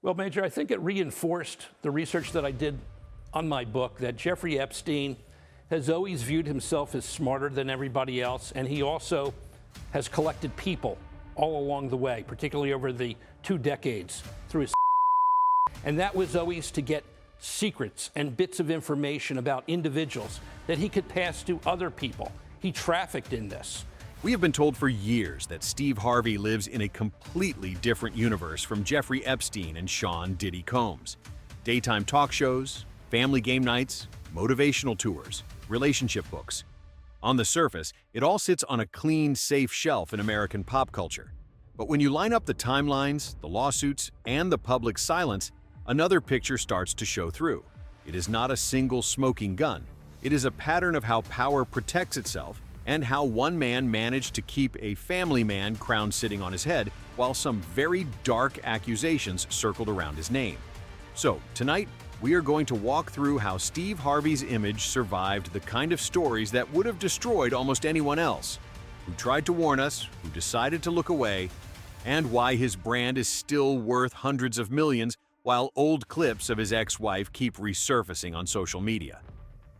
Well, Major, I think it reinforced the research that I did on my book that Jeffrey Epstein has always viewed himself as smarter than everybody else, and he also has collected people all along the way, particularly over the 2 decades through his and that was always to get secrets and bits of information about individuals that he could pass to other people. He trafficked in this. We have been told for years that Steve Harvey lives in a completely different universe from Jeffrey Epstein and Sean Diddy Combs. Daytime talk shows, family game nights, motivational tours, relationship books. On the surface, it all sits on a clean, safe shelf in American pop culture. But when you line up the timelines, the lawsuits, and the public silence, another picture starts to show through. It is not a single smoking gun. It is a pattern of how power protects itself and how one man managed to keep a family man crown sitting on his head while some very dark accusations circled around his name. So, tonight, we are going to walk through how Steve Harvey's image survived the kind of stories that would have destroyed almost anyone else, who tried to warn us, who decided to look away, and why his brand is still worth hundreds of millions while old clips of his ex-wife keep resurfacing on social media.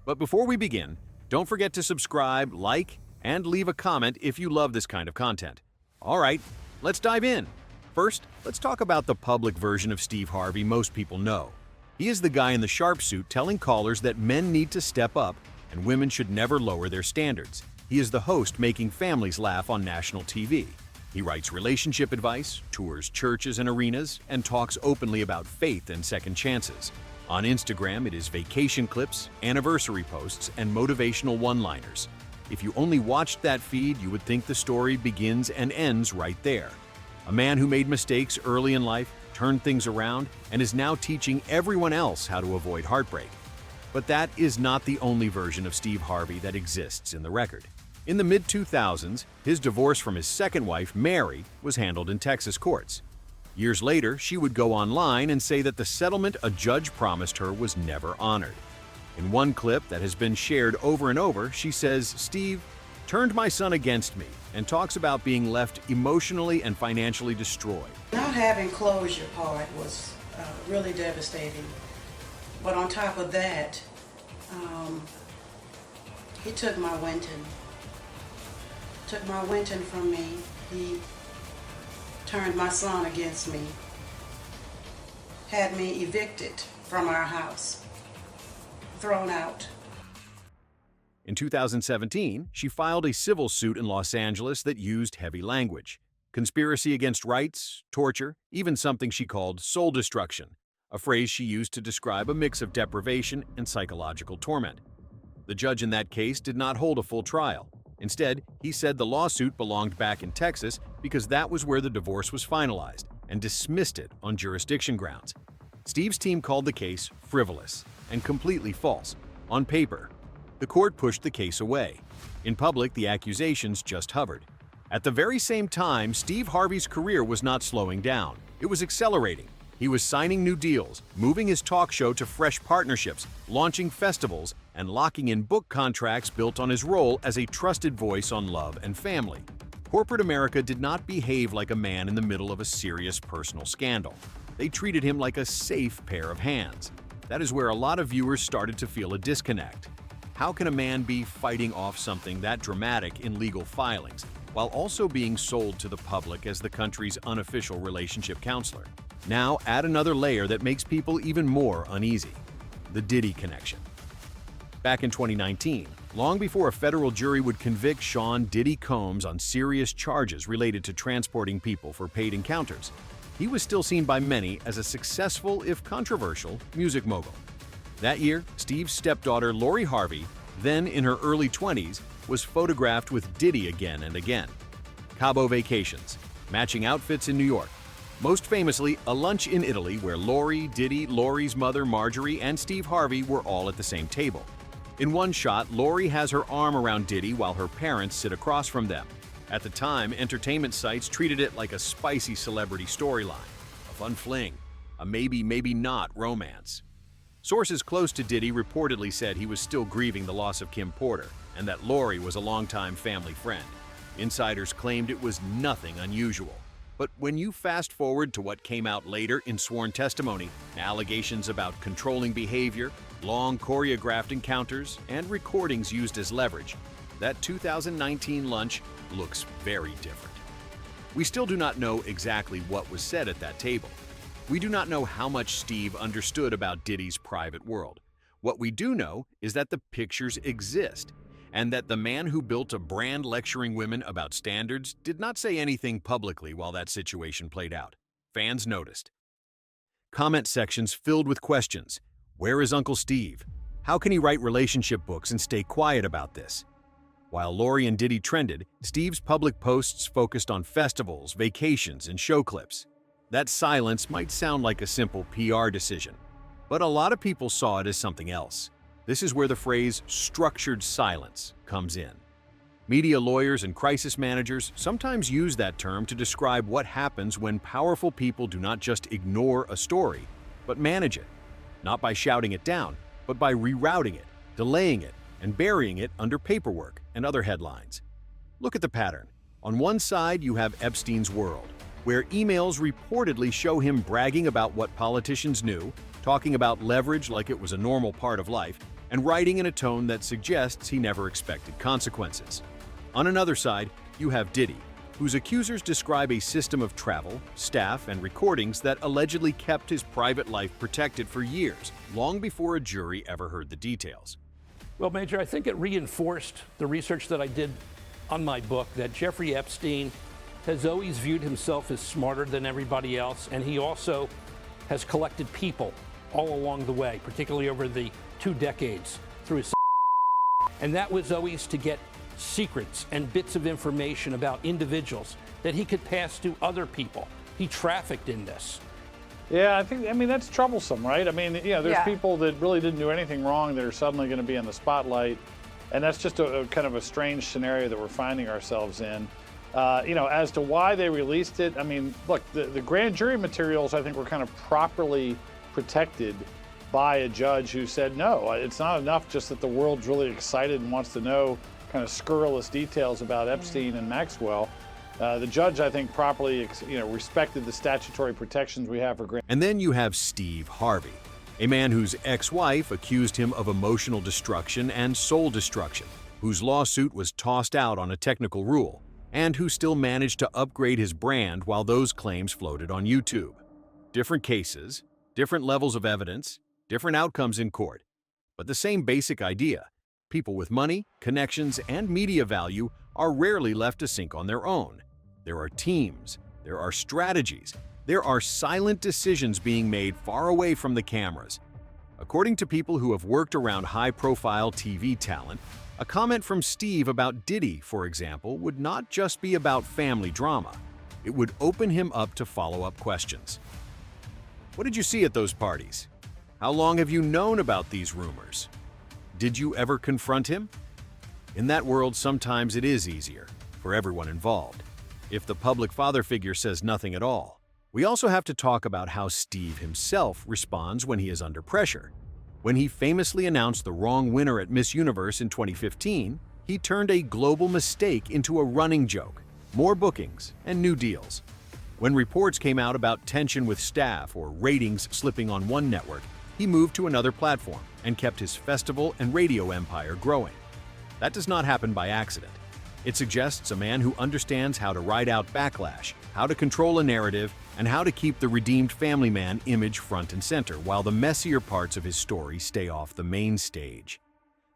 But before we begin, don't forget to subscribe, like, and leave a comment if you love this kind of content. All right, let's dive in. First, let's talk about the public version of Steve Harvey most people know. He is the guy in the sharp suit telling callers that men need to step up and women should never lower their standards. He is the host making families laugh on national TV. He writes relationship advice, tours churches and arenas, and talks openly about faith and second chances. On Instagram, it is vacation clips, anniversary posts, and motivational one-liners. If you only watched that feed, you would think the story begins and ends right there. A man who made mistakes early in life, turned things around, and is now teaching everyone else how to avoid heartbreak. But that is not the only version of Steve Harvey that exists in the record. In the mid-2000s, his divorce from his second wife, Mary, was handled in Texas courts. Years later, she would go online and say that the settlement a judge promised her was never honored. In one clip that has been shared over and over, she says, "Steve turned my son against me," and talks about being left emotionally and financially destroyed. Not having closure part was really devastating. But on top of that, he took my Winton. Took my Winton from me. He turned my son against me. Had me evicted from our house. Thrown out. In 2017, she filed a civil suit in Los Angeles that used heavy language. Conspiracy against rights, torture, even something she called soul destruction, a phrase she used to describe a mix of deprivation and psychological torment. The judge in that case did not hold a full trial. Instead, he said the lawsuit belonged back in Texas because that was where the divorce was finalized, and dismissed it on jurisdiction grounds. Steve's team called the case frivolous and completely false. On paper, the court pushed the case away. In public, the accusations just hovered. At the very same time, Steve Harvey's career was not slowing down. It was accelerating. He was signing new deals, moving his talk show to fresh partnerships, launching festivals, and locking in book contracts built on his role as a trusted voice on love and family. Corporate America did not behave like a man in the middle of a serious personal scandal. They treated him like a safe pair of hands. That is where a lot of viewers started to feel a disconnect. How can a man be fighting off something that dramatic in legal filings, while also being sold to the public as the country's unofficial relationship counselor? Now add another layer that makes people even more uneasy: the Diddy connection. Back in 2019, long before a federal jury would convict Sean Diddy Combs on serious charges related to transporting people for paid encounters, he was still seen by many as a successful, if controversial, music mogul. That year, Steve's stepdaughter Lori Harvey, then in her early 20s, was photographed with Diddy again and again. Cabo vacations, matching outfits in New York. Most famously, a lunch in Italy where Lori, Diddy, Lori's mother Marjorie, and Steve Harvey were all at the same table. In one shot, Lori has her arm around Diddy while her parents sit across from them. At the time, entertainment sites treated it like a spicy celebrity storyline, a fun fling, a maybe, maybe not romance. Sources close to Diddy reportedly said he was still grieving the loss of Kim Porter and that Lori was a longtime family friend. Insiders claimed it was nothing unusual. But when you fast forward to what came out later in sworn testimony, allegations about controlling behavior, long choreographed encounters, and recordings used as leverage, that 2019 lunch looks very different. We still do not know exactly what was said at that table. We do not know how much Steve understood about Diddy's private world. What we do know is that the pictures exist, and that the man who built a brand lecturing women about standards did not say anything publicly while that situation played out. Fans noticed. Comment sections filled with questions. Where is Uncle Steve? How can he write relationship books and stay quiet about this? While Lori and Diddy trended, Steve's public posts focused on festivals, vacations, and show clips. That silence might sound like a simple PR decision, but a lot of people saw it as something else. This is where the phrase structured silence comes in. Media lawyers and crisis managers sometimes use that term to describe what happens when powerful people do not just ignore a story, but manage it. Not by shouting it down, but by rerouting it, delaying it, and burying it under paperwork and other headlines. Look at the pattern. On one side, you have Epstein's world, where emails reportedly show him bragging about what politicians knew, talking about leverage like it was a normal part of life, and writing in a tone that suggests he never expected consequences. On another side, you have Diddy, whose accusers describe a system of travel, staff, and recordings that allegedly kept his private life protected for years, long before a jury ever heard the details. Well, Major, I think it reinforced the research that I did on my book that Jeffrey Epstein has always viewed himself as smarter than everybody else, and he also has collected people all along the way, particularly over the 2 decades through his. And that was always to get secrets and bits of information about individuals that he could pass to other people. He trafficked in this. Yeah, I mean, that's troublesome, right? I mean, there's people that really didn't do anything wrong that are suddenly going to be in the spotlight. And that's just a kind of a strange scenario that we're finding ourselves in. As to why they released it, I mean, look, the grand jury materials, I think, were kind of properly protected by a judge who said, no, it's not enough just that the world's really excited and wants to know kind of scurrilous details about Epstein and Maxwell. The judge, I think, properly respected the statutory protections we have for grand. And then you have Steve Harvey, a man whose ex-wife accused him of emotional destruction and soul destruction, whose lawsuit was tossed out on a technical rule, and who still managed to upgrade his brand while those claims floated on YouTube. Different cases, different levels of evidence, different outcomes in court, but the same basic idea. People with money, connections, and media value are rarely left to sink on their own. There are teams, there are strategies, there are silent decisions being made far away from the cameras. According to people who have worked around high-profile TV talent, a comment from Steve about Diddy, for example, would not just be about family drama. It would open him up to follow-up questions. What did you see at those parties? How long have you known about these rumors? Did you ever confront him? In that world, sometimes it is easier for everyone involved if the public father figure says nothing at all. We also have to talk about how Steve himself responds when he is under pressure. When he famously announced the wrong winner at Miss Universe in 2015, he turned a global mistake into a running joke, more bookings, and new deals. When reports came out about tension with staff or ratings slipping on one network, he moved to another platform and kept his festival and radio empire growing. That does not happen by accident. It suggests a man who understands how to ride out backlash, how to control a narrative, and how to keep the redeemed family man image front and center while the messier parts of his story stay off the main stage.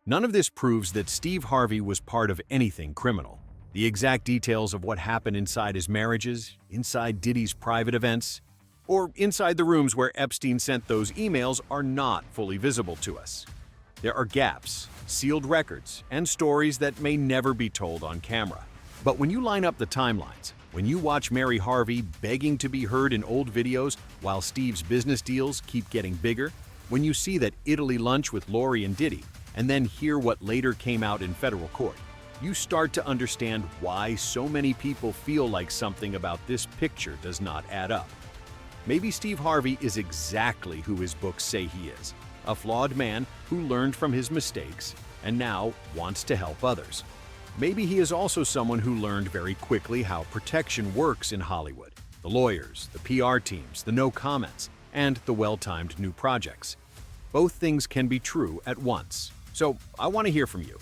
None of this proves that Steve Harvey was part of anything criminal. The exact details of what happened inside his marriages, inside Diddy's private events, or inside the rooms where Epstein sent those emails are not fully visible to us. There are gaps, sealed records, and stories that may never be told on camera. But when you line up the timelines, when you watch Mary Harvey begging to be heard in old videos while Steve's business deals keep getting bigger, when you see that Italy lunch with Lori and Diddy, and then hear what later came out in federal court, you start to understand why so many people feel like something about this picture does not add up. Maybe Steve Harvey is exactly who his books say he is, a flawed man who learned from his mistakes and now wants to help others. Maybe he is also someone who learned very quickly how protection works in Hollywood, The lawyers, the PR teams, the no comments, and the well-timed new projects. Both things can be true at once. So I want to hear from you.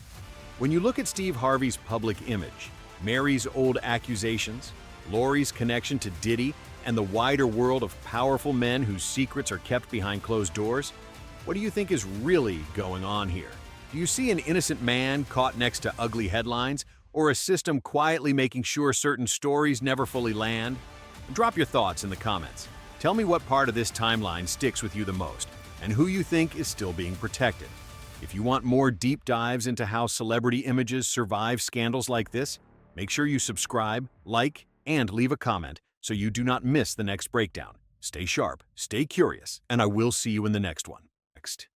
When you look at Steve Harvey's public image, Mary's old accusations, Lori's connection to Diddy, and the wider world of powerful men whose secrets are kept behind closed doors, what do you think is really going on here? Do you see an innocent man caught next to ugly headlines, or a system quietly making sure certain stories never fully land? Drop your thoughts in the comments. Tell me what part of this timeline sticks with you the most, and who you think is still being protected. If you want more deep dives into how celebrity images survive scandals like this, make sure you subscribe, like, and leave a comment so you do not miss the next breakdown. Stay sharp, stay curious, and I will see you in the next one. Next.